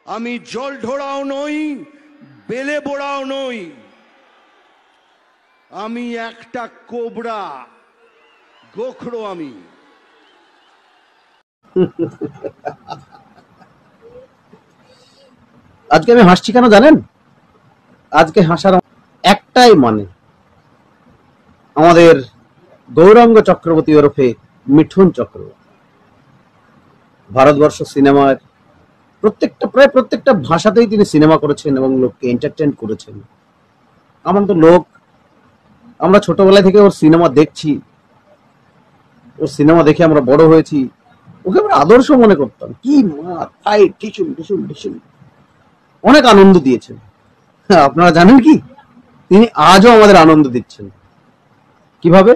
আমি জল ঢোড়াও নই, বেলে বোড়াও নই, আমি একটা কোবরা, গোখরো আমি। আজকে আমি হাসছি কেন জানেন? আজকে হাসার একটাই মানে, আমাদের গৌরাঙ্গ চক্রবর্তী ওরফে মিঠুন চক্রবর্তী ভারতবর্ষ সিনেমার প্রায় প্রত্যেকটা ভাষাতেই তিনি সিনেমা করেছেন এবং লোককে এন্টারটেইন করেছেন। আমরা ছোটবেলা থেকে ওর সিনেমা দেখছি, ওর সিনেমা দেখে আমরা বড় হয়েছি, ওকে আমরা আদর্শ মনে করতাম। কি অনেক আনন্দ দিয়েছেন। আপনারা জানেন কি, তিনি আজও আমাদের আনন্দ দিচ্ছেন। কিভাবে?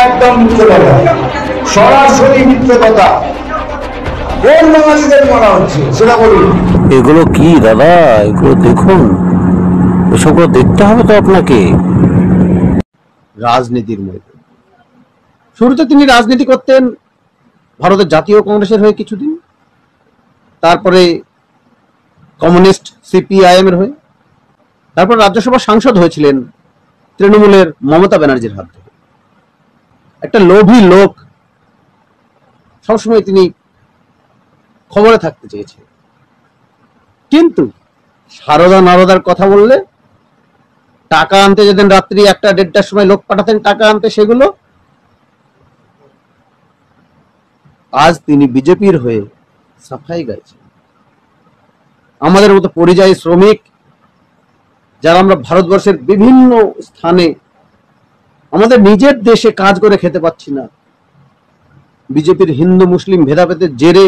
একদম মিথ্যে, সরাসরি মিথ্যে কথা। কোন বাঙালিদের মারা হচ্ছে সেটা বলুন। এগুলো কি দাদা? এগুলো দেখুন, এসবগুলো দেখতে হবে তো আপনাকে। রাজনীতির মধ্যে শুরুতে তিনি রাজনীতি করতেন ভারতের জাতীয় কংগ্রেসের হয়ে কিছুদিন, তারপরে কমিউনিস্ট সিপিআইএম এর হয়ে, তারপর রাজ্যসভা সাংসদ হয়েছিলেন তৃণমূলের মমতা ব্যানার্জির হাত থেকে। একটা লোভী লোক, সবসময় তিনি খবরে থাকতে চেয়েছেন, কিন্তু সারদা নারদার কথা বললে, টাকা আনতে যেতেন রাত্রি 1টা-1:30টার সময় লোক পাঠাতেন টাকা আনতে, সেগুলো আজ তিনি বিজেপির হয়ে সাফাই গাইছেন। আমাদের মতো পরিযায়ী শ্রমিক যারা আমরা ভারতবর্ষের বিভিন্ন স্থানে আমাদের নিজের দেশে কাজ করে খেতে পাচ্ছি না, বিজেপির হিন্দু মুসলিম ভেদাভেদের জেরে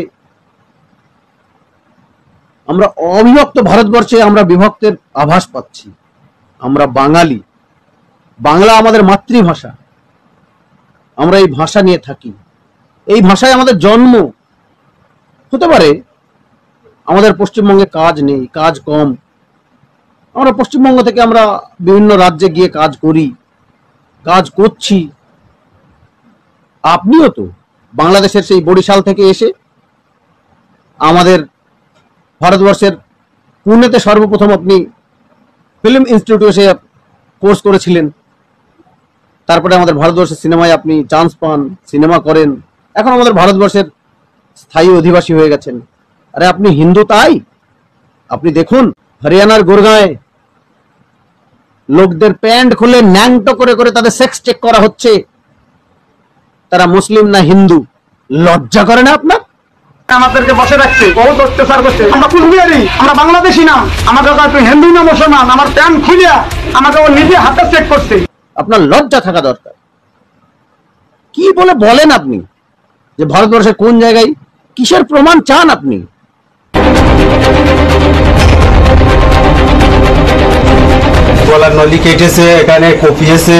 আমরা অবিভক্ত ভারতবর্ষে আমরা বিভক্তের আভাস পাচ্ছি। আমরা বাঙালি, বাংলা আমাদের মাতৃভাষা, আমরা এই ভাষা নিয়ে থাকি, এই ভাষায় আমাদের জন্ম। হতে পারে আমাদের পশ্চিমবঙ্গে কাজ নেই, কাজ কম, আমরা পশ্চিমবঙ্গ থেকে আমরা বিভিন্ন রাজ্যে গিয়ে কাজ করি, কাজ করছি। আপনিও তো বাংলাদেশের সেই বরিশাল থেকে এসে আমাদের ভারতবর্ষের পুনেতে সর্বপ্রথম আপনি ফিল্ম ইনস্টিটিউটে এসে কোর্স করেছিলেন, তারপরে আমাদের ভারতবর্ষের সিনেমায় আপনি চান্স পান, সিনেমা করেন, এখন আমাদের ভারতবর্ষের স্থায়ী অধিবাসী হয়ে গেছেন। আরে আপনি হিন্দু তাই? আপনি দেখুন হরিয়ানার গুরগাঁয়ে লোকদের প্যান্ট খুলে ন্যাংটো করে করে তাদের সেক্স চেক করা হচ্ছে, তারা মুসলিম না হিন্দু। লজ্জা করে না আপনার? আমাদেরকে বসে রাখছে, বহুত অত্যাচার করছে। আমরা কুচবিহারি, আমরা বাংলাদেশি না, আমাকে তুই হিন্দু না মুসলমান, আমার প্যান্ট খুলিয়া আমাকে ও নিজে হাতে চেক করছে। আপনার লজ্জা থাকা দরকার। কি বলে বলেন আপনি যে ভারতবর্ষের কোন জায়গায়? কিসের প্রমাণ চান আপনি? গলার নলি কেটেছে, এখানে কপিয়েছে,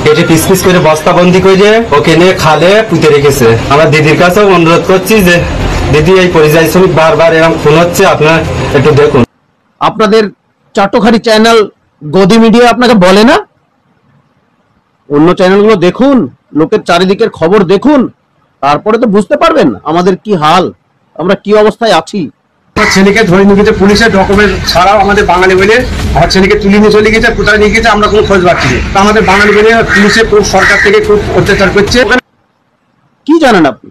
কেটে পিস পিস করে বস্তাবন্দি করে ওকে নিয়ে খালে পুঁতে রেখেছে। আমার দিদির কাছেও অনুরোধ করছি যে দিদি, এই পরিযায়ী শ্রমিক বারবার এরকম খুন হচ্ছে, আপনারা একটু দেখুন। আপনাদের চাটখারি চ্যানেল গদি মিডিয়া আপনাকে বলে না? অন্য চ্যানেলগুলো দেখুন, লোকের চারিদিকের খবর দেখুন, তারপরে তো বুঝতে পারবেন আমাদের কি হাল, আমরা কি অবস্থায় আছি। আমার ছেলেকে ধরে নিয়ে গেছে পুলিশের ডকুমেন্ট ছাড়াও, আমাদের বাঙালি বলে আমার ছেলেকে তুলে নিয়ে চলে গেছে, কোথায় নিয়ে গেছে আমরা কোনো খোঁজ পাচ্ছি না। আমাদের বাঙালি বলে পুলিশে খুব, সরকার থেকে খুব অত্যাচার করছে। কি জানেন আপনি?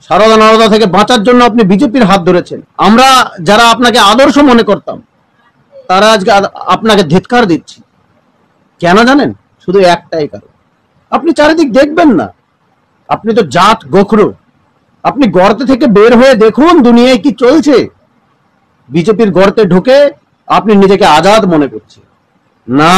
সারদা নারদা থেকে বাঁচার জন্য আপনি বিজেপির হাত ধরেছেন। আমরা যারা আপনাকে আদর্শ মনে করতাম, তারা আজকে আপনাকে ধিক্কার দিচ্ছি। কেন জানেন? শুধু একটাই কারণ, আপনি চারিদিক দেখবেন না। আপনি তো জাত গোখরো। আপনি গর্তে থেকে বের হয়ে দেখুন দুনিয়ায় কি চলছে। বিজেপির গর্তে ঢুকে আপনি নিজেকে আজাদ মনে করছেন। না,